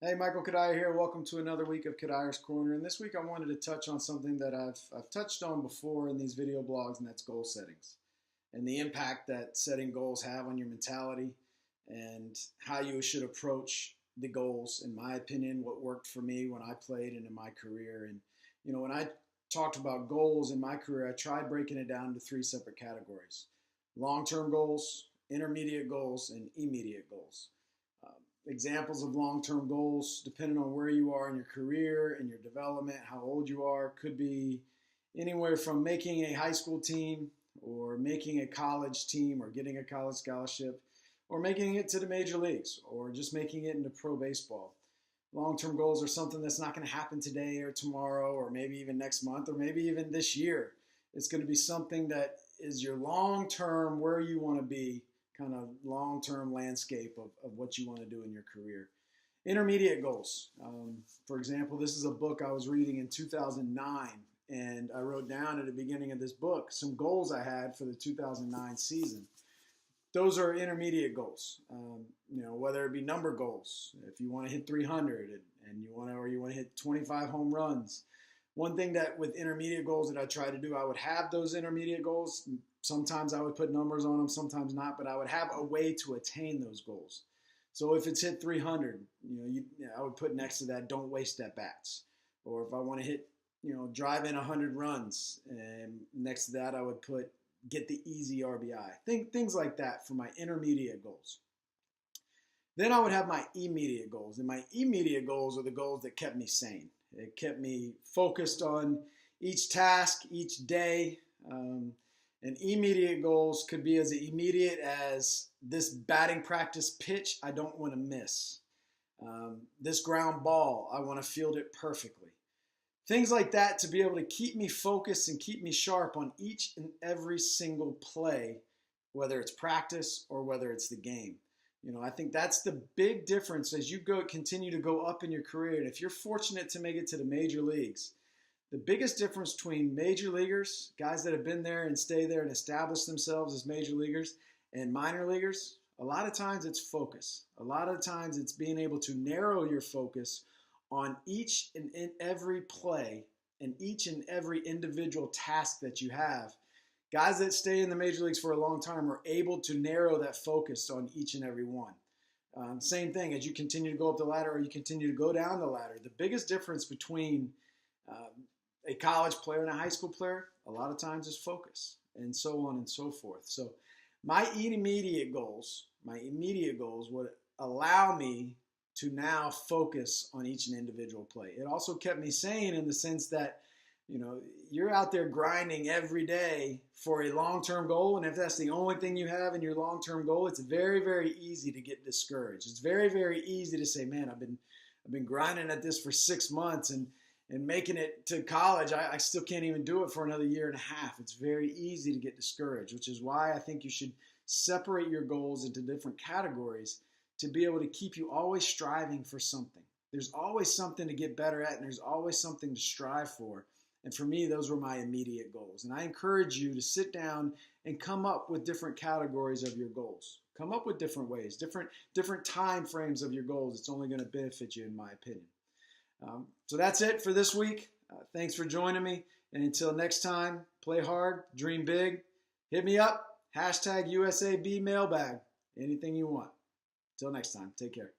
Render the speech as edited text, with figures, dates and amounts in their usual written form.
Hey, Michael Cuddyer here. Welcome to another week of Cuddyer's Corner. And this week I wanted to touch on something that I've touched on before in these video blogs, and that's goal settings and the impact that setting goals have on your mentality and how you should approach the goals. In my opinion, what worked for me when I played and in my career. And, when I talked about goals in my career, I tried breaking it down into three separate categories: long-term goals, intermediate goals, and immediate goals. Examples of long-term goals, depending on where you are in your career and your development, how old you are, could be anywhere from making a high school team or making a college team or getting a college scholarship or making it to the major leagues or just making it into pro baseball. Long-term goals are something that's not going to happen today or tomorrow or maybe even next month or maybe even this year. It's going to be something that is your long-term, where you want to be, kind of long-term landscape of what you want to do in your career. Intermediate goals. For example, this is a book I was reading in 2009, and I wrote down at the beginning of this book some goals I had for the 2009 season. Those are intermediate goals. Whether it be number goals, if you want to hit 300 and you want to hit 25 home runs. One thing that with intermediate goals that I try to do, I would have those intermediate goals. Sometimes I would put numbers on them, sometimes not, but I would have a way to attain those goals. So if it's hit 300, I would put next to that, don't waste at bats. Or if I want to hit, drive in 100 runs, and next to that I would put get the easy RBI. Things like that for my intermediate goals. Then I would have my immediate goals, and my immediate goals are the goals that kept me sane. It kept me focused on each task, each day. And immediate goals could be as immediate as this batting practice pitch I don't want to miss. This ground ball, I want to field it perfectly. Things like that to be able to keep me focused and keep me sharp on each and every single play, whether it's practice or whether it's the game. I think that's the big difference as you continue to go up in your career. And if you're fortunate to make it to the major leagues, the biggest difference between major leaguers, guys that have been there and stay there and establish themselves as major leaguers, and minor leaguers, a lot of times it's focus. A lot of times it's being able to narrow your focus on each and every play and each and every individual task that you have. Guys that stay in the major leagues for a long time are able to narrow that focus on each and every one. Same thing as you continue to go up the ladder or you continue to go down the ladder. The biggest difference between a college player and a high school player, a lot of times, is focus, and so on and so forth. So my immediate goals would allow me to now focus on each and individual play. It also kept me sane in the sense that, you're out there grinding every day for a long-term goal, and if that's the only thing you have in your long-term goal, it's very, very easy to get discouraged. It's very, very easy to say, man, I've been grinding at this for 6 months and making it to college, I still can't even do it for another year and a half. It's very easy to get discouraged, which is why I think you should separate your goals into different categories to be able to keep you always striving for something. There's always something to get better at, and there's always something to strive for. And for me, those were my immediate goals. And I encourage you to sit down and come up with different categories of your goals. Come up with different ways, different time frames of your goals. It's only going to benefit you, in my opinion. So that's it for this week. Thanks for joining me. And until next time, play hard, dream big. Hit me up, #USAB mailbag. Anything you want. Until next time, take care.